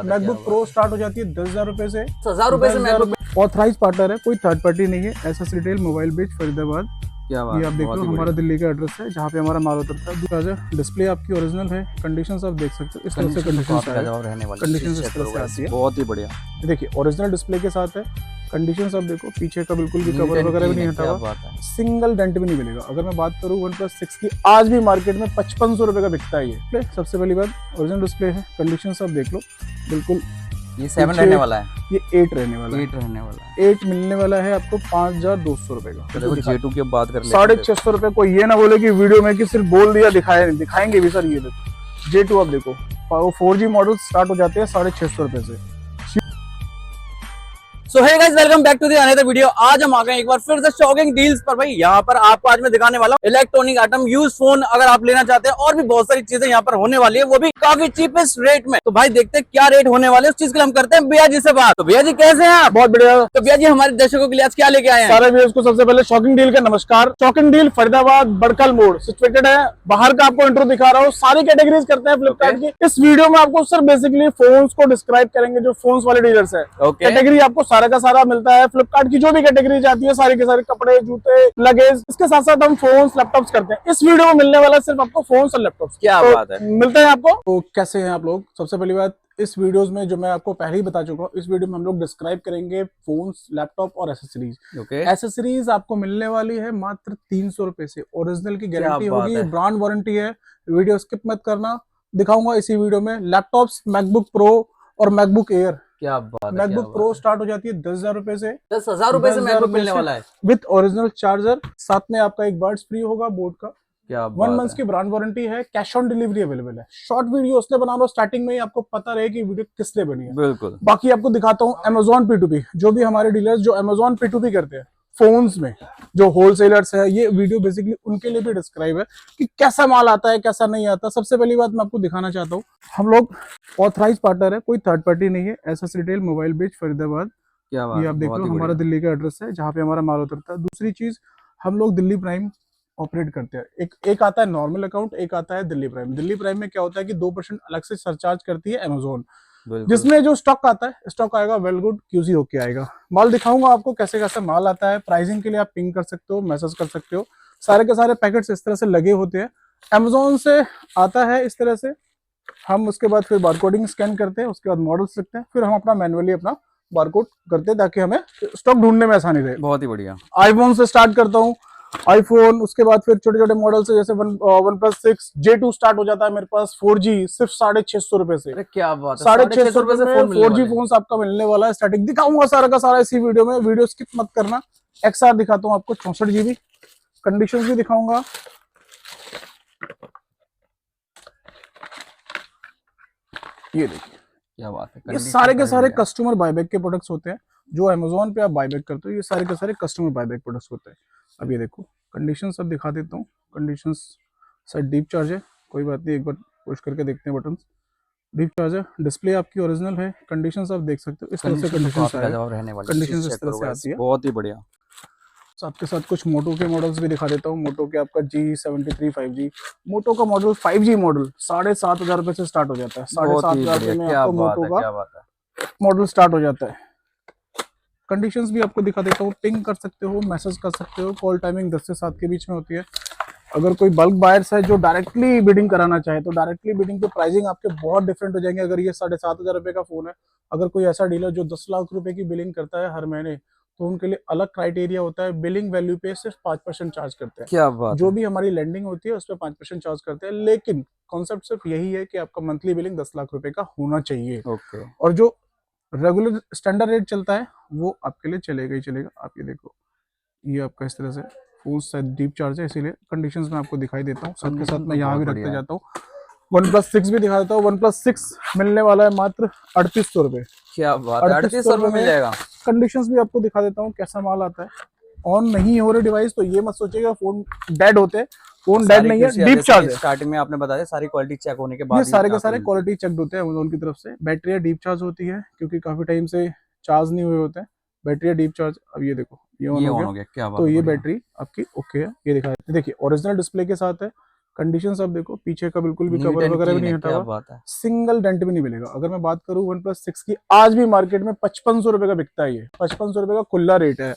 MacBook pro start हो जाती है 10,000 रुपए से। 10,000 से मैकबुक। ऑथराइज पार्टनर है, कोई थर्ड पार्टी नहीं है। एसएस रिटेल मोबाइल बेच फरीदाबाद। क्या बात ये आप देख बहुत लो, ही हमारा बढ़िया। दिल्ली का एड्रेस है जहाँ पे हमारा माल उतरता है। डिस्प्ले आपकी ओरिजिनल है, कंडीशंस आप देख सकते हो। इस तरह से कंडीशंस रहने वाली कंडीशंस इस तरह से आती है। बहुत ही बढ़िया। ये देखिए ओरिजिनल डिस्प्ले के साथ है। कंडीशंस आप देखो, पीछे का बिल्कुल भी नीट कवर एंड वगैरह भी क्लीन नहीं है, हटा क्या हुआ, बात है। सिंगल डेंट भी नहीं मिलेगा। अगर मैं बात करूँ OnePlus 6 की, आज भी मार्केट में 5500 रुपए का बिकता है ये। सबसे पहली बात ओरिजिनल डिस्प्ले है, कंडीशंस आप देख लो बिल्कुल। ये 7 रहने वाला है, ये 8 रहने वाला है। 8 रहने वाला है। 8 मिलने वाला है आपको 5200 रुपए का। तो देखो J2 की अब बात कर लेते हैं। 650 रुपए। कोई ये ना बोले कि वीडियो में कि सिर्फ बोल दिया दिखाया नहीं, दिखाएंगे भी सर। ये देखो J2 आप देखो, वो 4G मॉडल स्टार्ट हो जाते हैं 650 रुपए से। So hey guys, welcome back to the another video. आज हम आ गए एक बार फिर से शॉकिंग डील्स पर। भाई यहाँ पर आपको आज मैं दिखाने वाला हूँ इलेक्ट्रॉनिक आइटम, यूज फोन अगर आप लेना चाहते हैं, और भी बहुत सारी चीजें यहाँ पर होने वाली है, वो भी काफी चीपेस्ट रेट में। तो भाई देखते हैं क्या रेट होने वाले, उस चीज के लिए हम करते हैं भैया जी से बात। तो भैया जी कैसे हैं आप? बहुत बढ़िया। तो भैया जी हमारे दर्शकों के लिए आज क्या लेके आए हैं? सारे व्यूअर्स को सबसे पहले शॉकिंग डील का नमस्कार। शॉकिंग डील फरीदाबाद बड़कल मोड़ सिचुएटेड है। बाहर का आपको इंट्रो दिखा रहा हूँ, सारी कैटेगरीज करते हैं फ्लिपकार्ट की। इस वीडियो में आपको सर बेसिकली फोन्स को डिस्क्राइब करेंगे, जो फोन्स वाले डीलर्स है। कैटेगरी आपको सारा का सारा मिलता है। फ्लिपकार्ट की जो भी कैटेगरी जाती है, सारी के सारे कपड़े, जूते, लगेज, इसके साथ साथ हम फोन्स, लैपटॉप्स करते हैं। इस वीडियो में मिलने वाला सिर्फ आपको फोन्स और लैपटॉप्स। क्या तो बात है। मिलते हैं आपको। तो कैसे हैं आप लोग? सबसे पहली बात, इस वीडियोस में जो मैं आपको पहले ही बता चुका हूँ, इस वीडियो में हम लोग डिस्क्राइब करेंगे फोन्स, लैपटॉप और एसेसरीज। एसेसरीज आपको मिलने वाली है मात्र 300 रुपए से। ओरिजिनल की गारंटी होगी, ब्रांड वारंटी है। वीडियो स्किप मत करना, दिखाऊंगा इसी वीडियो में। लैपटॉप्स मैकबुक प्रो और मैकबुक एयर। क्या बात है। मैकबुक प्रो स्टार्ट हो जाती है 10,000 रुपए से। 10,000 से मैकबुक मिलने वाला है विद ओरिजिनल चार्जर। साथ में आपका एक बर्ड्स फ्री होगा बोर्ड का। क्या 1 मंथ की ब्रांड वारंटी है। कैश ऑन डिलीवरी अवेलेबल है। शॉर्ट वीडियो उसने बना लो स्टार्टिंग में ही, आपको पता रहे कि वीडियो किस लिए बनी है। बिल्कुल। बाकी आपको दिखाता हूँ Amazon P2P, जो भी हमारे डीलर्स जो Amazon P2P करते हैं फोन्स में, जो होलसेलर्स है, ये वीडियो बेसिकली उनके लिए भी डिस्क्राइब है कि कैसा माल आता है, कैसा नहीं आता। सबसे पहली बात मैं आपको दिखाना चाहता हूँ, हम लोग ऑथराइज पार्टनर है, कोई थर्ड पार्टी नहीं है। एसएस रिटेल मोबाइल बेच फरीदाबाद। क्या बात, ये आप देख लो, हमारा दिल्ली का एड्रेस है जहाँ पे हमारा माल उतरता है। दूसरी चीज, हम लोग दिल्ली प्राइम ऑपरेट करते हैं। एक आता है नॉर्मल अकाउंट, एक आता है दिल्ली प्राइम। दिल्ली प्राइम में क्या होता है कि 2% अलग से सरचार्ज करती है Amazon, जिसमें जो स्टॉक आता है, स्टॉक आएगा वेल गुड QC होके आएगा। माल दिखाऊंगा आपको कैसे कैसे माल आता है। प्राइसिंग के लिए आप पिंग कर सकते हो, मैसेज कर सकते हो। सारे के सारे पैकेट्स इस तरह से लगे होते हैं। Amazon से आता है इस तरह से। हम उसके बाद फिर बारकोडिंग स्कैन करते हैं, उसके बाद मॉडल्स लिखते हैं, फिर हम अपना मैनुअली अपना बारकोड करते हैं ताकि हमें स्टॉक ढूंढने में आसानी रहे। बहुत ही बढ़िया। आईफोन से स्टार्ट करता हूँ, आईफोन, उसके बाद फिर छोटे छोटे मॉडल्स है, जैसे OnePlus 6 J2 स्टार्ट हो जाता है मेरे पास 4G सिर्फ 650 रुपए से। अरे क्या बात है, 650 रुपए से 4G फोन आपका मिलने वाला है। स्टार्टिंग दिखाऊंगा सारा का सारा इसी वीडियो में, वीडियो स्किप मत करना। XR दिखाता हूँ आपको 64GB, कंडीशन भी दिखाऊंगा। ये देखिए, क्या बात है। ये सारे के सारे कस्टमर बायबैक के प्रोडक्ट्स होते हैं। जो Amazon पे आप बायबैक करते हो, ये सारे के सारे कस्टमर बायबैक प्रोडक्ट्स होते हैं। अब ये देखो कंडीशन सब दिखा देता हूँ। कंडीशंस सर डीप चार्ज है, कोई बात नहीं, एक बार पुश करके देखते हैं बटन। डीप चार्ज है, डिस्प्ले आपकी ओरिजिनल है, कंडीशंस आप देख सकते हो। इस तरह से कंडीशंस इस तरह से आती है। बहुत ही बढ़िया। साथ के साथ कुछ मोटो के मॉडल्स भी दिखा देता हूँ। मोटो के आपका G73 5G, मोटो का मॉडल 5G मॉडल 7,500 रुपए से स्टार्ट हो जाता है। 7,500 में आपको मोटो का मॉडल स्टार्ट हो जाता है। कंडीशंस भी आपको दिखा देता हूँ। पिंग कर सकते हो, मैसेज कर सकते हो। कॉल टाइमिंग 10 से 7 के बीच में होती है। अगर कोई बल्क बायर्स है जो डायरेक्टली बिडिंग कराना चाहे, तो डायरेक्टली बिडिंग के प्राइसिंग आपके बहुत डिफरेंट हो जाएंगे। अगर ये 7,500 रुपए का फोन है, अगर कोई ऐसा डीलर जो 10 लाख रुपए की बिलिंग करता है हर महीने, तो उनके लिए अलग क्राइटेरिया होता है। बिलिंग वैल्यू पे सिर्फ 5% चार्ज करते हैं। क्या बात जो भी हमारी लैंडिंग होती है उस पर 5% चार्ज करते हैं। लेकिन कॉन्सेप्ट सिर्फ यही है कि आपका मंथली बिलिंग 10 लाख रुपए का होना चाहिए। और जो रेगुलर स्टैंडर्ड रेट चलता है वो आपके लिए चलेगा ही चलेगा। आप ये देखो, ये आपका इस तरह से फोन शायद डीप चार्ज है, इसीलिए कंडीशंस में आपको दिखाई देता हूँ। साथ के साथ मैं यहाँ भी रखते जाता हूँ। OnePlus 6 भी दिखा देता हूँ। OnePlus 6 मिलने वाला है मात्र 3,800 रुपए। क्या बात है, 3,800 रुपए मिल जाएगा। कंडीशंस भी आपको दिखा देता हूँ कैसा माल आता है। ऑन नहीं हो रहे डिवाइस तो ये मत सोचिएगा फोन डेड होते हैं। फोन डेड नहीं है, डीप चार्ज है। स्टार्टिंग में आपने बताया सारी क्वालिटी चेक होने के बाद ये सारे के सारे क्वालिटी चेक होते हैं Amazon की तरफ से। बैटरी डीप चार्ज होती है क्योंकि काफी टाइम से चार्ज नहीं हुए होते हैं। Battery deep charge. अब ये देखो, ये ऑन हो गया। क्या बात, तो ये बैटरी आपकी ओके है। ये दिखा, देखिए ओरिजिनल डिस्प्ले के साथ है। कंडीशन आप देखो, पीछे का बिल्कुल भी Neat कवर and वगैरह भी clean नहीं है, हटा क्या हुआ, बात है। सिंगल डेंट भी नहीं मिलेगा। अगर मैं बात करूं OnePlus 6 की, आज भी मार्केट में 5500 रुपए का बिकता है, ये 5500 रुपए का खुला रेट है।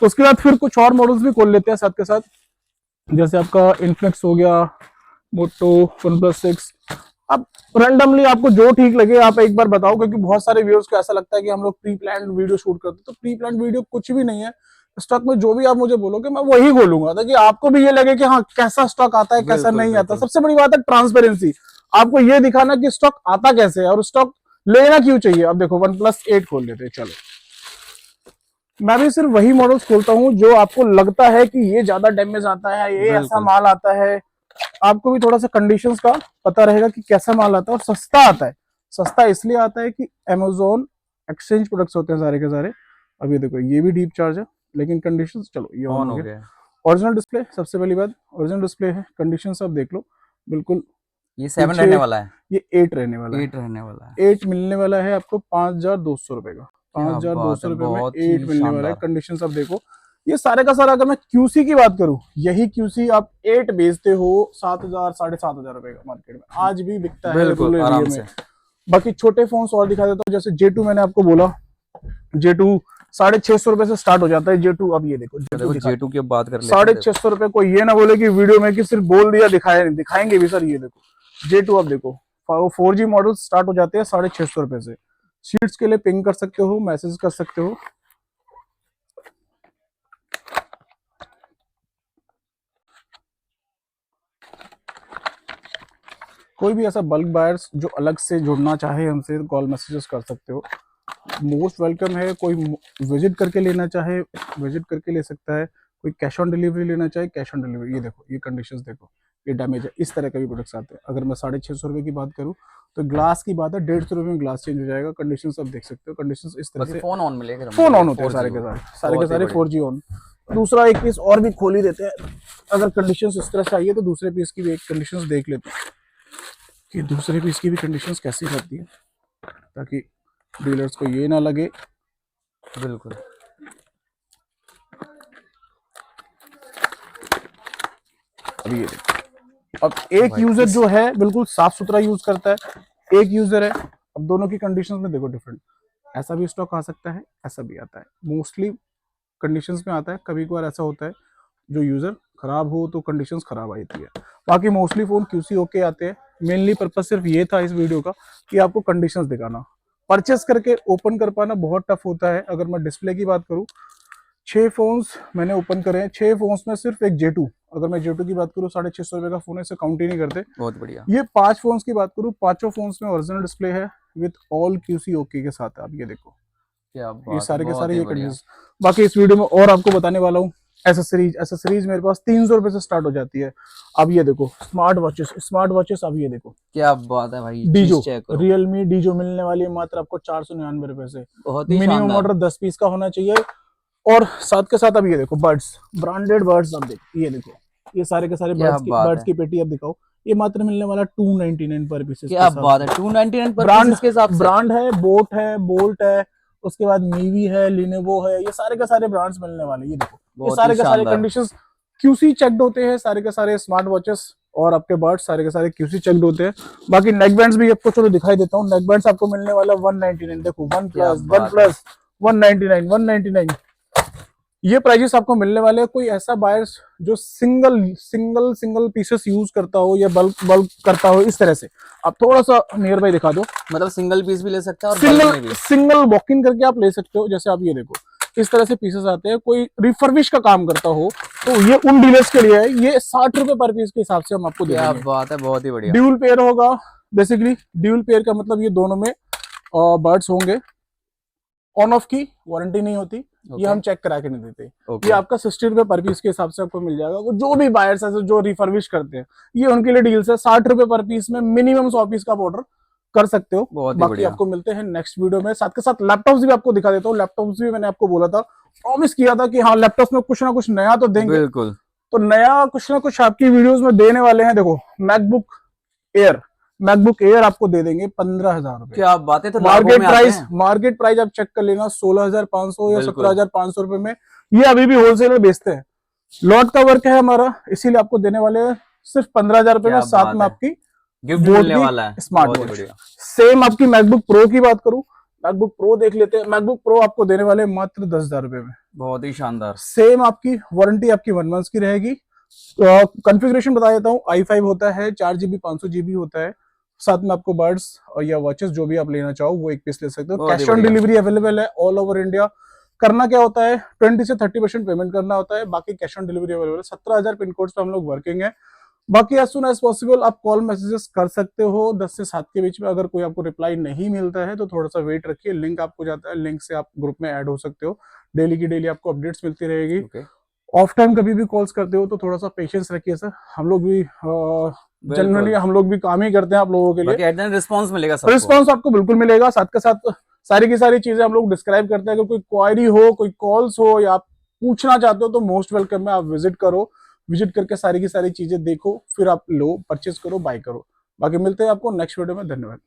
उसके बाद फिर कुछ और मॉडल्स भी खोल लेते हैं साथ के साथ, जैसे आपका इन्फिनिक्स हो गया, मोटो, OnePlus 6। अब रैंडमली आपको जो ठीक लगे आप एक बार बताओ, क्योंकि बहुत सारे व्यूअर्स को ऐसा लगता है कि हम लोग प्री प्लान वीडियो शूट करते हैं, तो प्री प्लान वीडियो कुछ भी नहीं है। स्टॉक में जो भी आप मुझे बोलोगे मैं वही खोलूंगा, ताकि आपको भी ये लगे कि हाँ कैसा स्टॉक आता है, कैसा बिल्कुल, नहीं आता। बिल्कुल। सबसे बड़ी बात है ट्रांसपेरेंसी, आपको ये दिखाना कि स्टॉक आता कैसे है और स्टॉक लेना क्यों चाहिए। अब देखो OnePlus 8 खोल लेते हैं, चलो। मैं भी सिर्फ वही मॉडल्स खोलता हूँ जो आपको लगता है कि ये ज्यादा डैमेज आता है, ये ऐसा बिल्कुल। माल आता है। आपको भी थोड़ा सा कंडीशंस का पता रहेगा कि कैसा माल आता है, और सस्ता आता है। सस्ता इसलिए आता है कि Amazon एक्सचेंज प्रोडक्ट्स होते हैं सारे के सारे। अब ये देखो, ये भी डीप चार्ज है, लेकिन कंडीशंस चलो ये ऑन हो गया। ओरिजिनल डिस्प्ले, सबसे पहली बात ओरिजिनल डिस्प्ले है। कंडीशंस आप देख लो, बिल्कुल। ये 7 रहने वाला है, ये 8 रहने वाला है। 8 रहने वाला है। 8 मिलने वाला है आपको 5200 रुपए का। क्या 5200 बात है, रुपए में बहुत 8 ही मिलने वाला है। शानदार। कंडीशंस आप देखो, ये सारे का सारा, अगर मैं QC की बात करूं, यही QC आप 8 बेचते हो 7000 7500 रुपए का मार्केट में, आज भी बिकता है बिल्कुल रूरल आराम एरिया में। से। बाकी छोटे फोन्स और दिखा देता हूँ, जैसे J2 मैंने आपको बोला, J2 650 रुपए से स्टार्ट हो जाता है J2। अब ये देखो तो देखो J2 की अब बात कर लेते हैं। 650 रुपए। कोई ये ना बोले कि वीडियो में कि सिर्फ बोल दिया दिखाया नहीं, दिखाएंगे भी सर। ये देखो J2, अब देखो 4G मॉडल स्टार्ट हो जाते हैं 650 रुपए से। शीट्स के लिए पिंग कर सकते हो, मैसेज कर सकते हो। कोई भी ऐसा बल्क बायर्स जो अलग से जुड़ना चाहे हमसे, कॉल मैसेजेस कर सकते हो, मोस्ट वेलकम है। कोई विजिट करके लेना चाहे विजिट करके ले सकता है, कोई कैश ऑन डिलीवरी लेना चाहे कैश ऑन डिलीवरी। ये देखो, ये कंडीशंस देखो, ये डैमेज है, इस तरह के भी प्रोडक्ट्स आते हैं। अगर मैं 650 रुपए की बात करूँ तो ग्लास की बात है 150 रुपए में ग्लास चेंज हो जाएगा। कंडीशन आप देख सकते हो, कंडीशन इस तरह से। फोन ऑन मिलेगा, फोन ऑन होते हैं सारे के सारे 4G ऑन। दूसरा एक पीस और भी खोल ही देते हैं, अगर कंडीशंस इस तरह से आई है तो दूसरे पीस की भी एक कंडीशंस देख लेते हैं कि दूसरे पीस की भी कंडीशंस कैसी रहती है, ताकि डीलर्स को ये ना लगे। बिल्कुल। अभी ये देखो, अब एक यूजर जो है बिल्कुल साफ सुथरा यूज करता है, एक यूजर है। अब दोनों की कंडीशंस में देखो डिफरेंट, ऐसा भी स्टॉक आ सकता है, ऐसा भी आता है। मोस्टली कंडीशंस में आता है, कभी कभार ऐसा होता है जो यूजर खराब हो तो कंडीशंस खराब आती है। बाकी मोस्टली फोन QC ओके आते हैं। मेनली पर्पस सिर्फ ये था इस वीडियो का कि आपको कंडीशंस दिखाना। परचेस करके ओपन कर पाना बहुत टफ होता है। अगर मैं डिस्प्ले की बात करूं, 6 फोन्स मैंने ओपन करे हैं, 6 फोन्स में सिर्फ एक J2। अगर मैं J2 की बात करूं, 650 रुपए का फोन है, इसे काउंट ही नहीं करते। बहुत बढ़िया। ये 5 फोन्स की बात करूं, पांचों फोन्स में ओरिजिनल डिस्प्ले है विद ऑल QC ओके के साथ है। आप ये देखो, क्या ये बात, सारे के बहुत सारे ही ये बढ़िया। कंडीशन। बाकी इस वीडियो में और आपको बताने वाला हूँ एसेसरीज मेरे पास 300 रुपए से स्टार्ट हो जाती है। अब ये देखो स्मार्ट वॉचेस। अब ये देखो, क्या बात है भाई, डीजो, चीज चेक करो। रियलमी डीजो मिलने वाली है मात्र आपको 499 रुपए से। बहुत ही मिनिमम शानदार। ऑर्डर 10 पीस का होना चाहिए। और साथ के साथ अब ये देखो बर्ड्स, ब्रांडेड बर्ड्स। अब देखो, ये देखो, ये सारे के सारे क्या बात बर्ड्स है। की पेटी अब दिखाओ। ये मात्र मिलने वाला 299 पर पीस। क्या बात है, 299 पर ब्रांड पीस के हिसाब से। ब्रांड है, बोट है, बोल्ट है, उसके बाद मीवी है, लिनोवो है, ये सारे के सारे ब्रांड्स मिलने वाले। ये देखो, ये बहुत सारे ही के सारे शानदार। कंडीशंस QC चेक्ड होते हैं। सारे के सारे स्मार्ट वॉचेस और आपके बर्ड्स सारे के सारे QC चेक्ड होते हैं। बाकी नेक बैंड्स भी आपको चलो दिखाई देता हूँ। नेक बैंड्स आपको मिलने वाला 199। देखो, वन क्या प्लस बात है। 199 ये प्राइजेस आपको मिलने वाले हैं। कोई ऐसा बायर्स जो सिंगल पीसेस यूज करता हो या बल्क करता हो, इस तरह से आप थोड़ा सा नियर बाय दिखा दो। मतलब सिंगल पीस भी ले सकता है और बल्क में भी। सिंगल वॉक इन करके आप ले सकते हो। जैसे आप ये देखो, इस तरह से पीसेस आते हैं। कोई रिफर्बिश का काम करता हो तो ये उन डीलर्स के लिए है। ये 60 रुपए पर पीस के हिसाब से हम आपको दे क्या देंगे। बात है, बहुत ही बढ़िया। ड्यूल पेयर होगा बेसिकली। ड्यूल पेयर का मतलब ये दोनों में बर्ड्स होंगे। ऑन ऑफ की वारंटी नहीं होती, ये हम चेक करा के नहीं देते। ये आपका 60 रुपए पर पीस के हिसाब से आपको मिल जाएगा। जो भी बायर्स है जो रिफर्बिश करते हैं, ये उनके लिए डील्स है। 60 रुपए पर पीस में मिनिमम 100 पीस का ऑर्डर कर सकते हो। बाकी आपको मिलते हैं नेक्स्ट वीडियो में। साथ के साथ लैपटॉप्स भी आपको दिखा देता हूँ। लैपटॉप्स भी मैंने आपको बोला था, प्रॉमिस किया था कि हाँ लैपटॉप्स में कुछ ना कुछ नया तो देंगे। बिल्कुल, तो नया कुछ ना कुछ आपकी वीडियोस में देने वाले हैं। देखो, मैकबुक एयर आपको दे देंगे 15,000 रुपए। क्या बात है। तो मार्केट प्राइस आप चेक कर लेना 16,500 या 17,500 रुपए में। ये अभी भी होलसेलर बेचते हैं। लॉट का वर्क है हमारा, इसीलिए आपको देने वाले हैं सिर्फ 15,000 रुपए में, क्या साथ बात में है। आपकी गिफ्ट बोट मिलने की वाला है, स्मार्ट बहुत ही वॉच। बढ़िया। सेम आपकी मैकबुक प्रो की बात करूं, मैकबुक प्रो देख लेते हैं। मैकबुक प्रो आपको देने वाले हैं मात्र 10,000 रुपए में। बहुत ही शानदार। सेम आपकी वारंटी आपकी 1 मंथ की रहेगी। कॉन्फ़िगरेशन बता देता हूँ, i5 होता है, 4 GB 500 GB होता है। साथ में आपको बर्ड्स और या वॉचेस जो भी आप लेना चाहो वो एक पीस ले सकते हो। बहुत ही कैश ऑन बढ़िया। डिलीवरी अवेलेबल है ऑल ओवर इंडिया। करना क्या होता है, 20 से 30% पेमेंट करना होता है, बाकी कैश ऑन डिलीवरी अवेलेबल है। 17,000 पिन कोड पे हम लोग वर्किंग है। बाकी एज सुन एज पॉसिबल आप कॉल मैसेजेस कर सकते हो 10 से 7 के बीच में। अगर कोई आपको रिप्लाई नहीं मिलता है तो थोड़ा सा वेट रखिए, लिंक आपको जाता है, लिंक से आप ग्रुप में ऐड हो सकते हो। डेली की डेली आपको अपडेट्स मिलती रहेगी। ओके, ऑफ टाइम कभी भी कॉल्स करते हो तो थोड़ा सा पेशेंस रखिए सर। हम लोग भी जनरली बिल्कुल। हम लोग भी काम ही करते हैं आप लोगों के लिए। बाकी एट द एंड रिस्पॉन्स मिलेगा सबको। रिस्पॉन्स आपको बिल्कुल मिलेगा, साथ के साथ सारी की सारी चीजें हम लोग डिस्क्राइब करते हैं। अगर कोई क्वायरी हो, कोई कॉल्स हो या आप पूछना चाहते हो तो मोस्ट वेलकम है, आप विजिट करो। विजिट करके सारी की सारी चीजें देखो, फिर आप लो, परचेज करो, बाय करो। बाकी मिलते हैं आपको नेक्स्ट वीडियो में। धन्यवाद।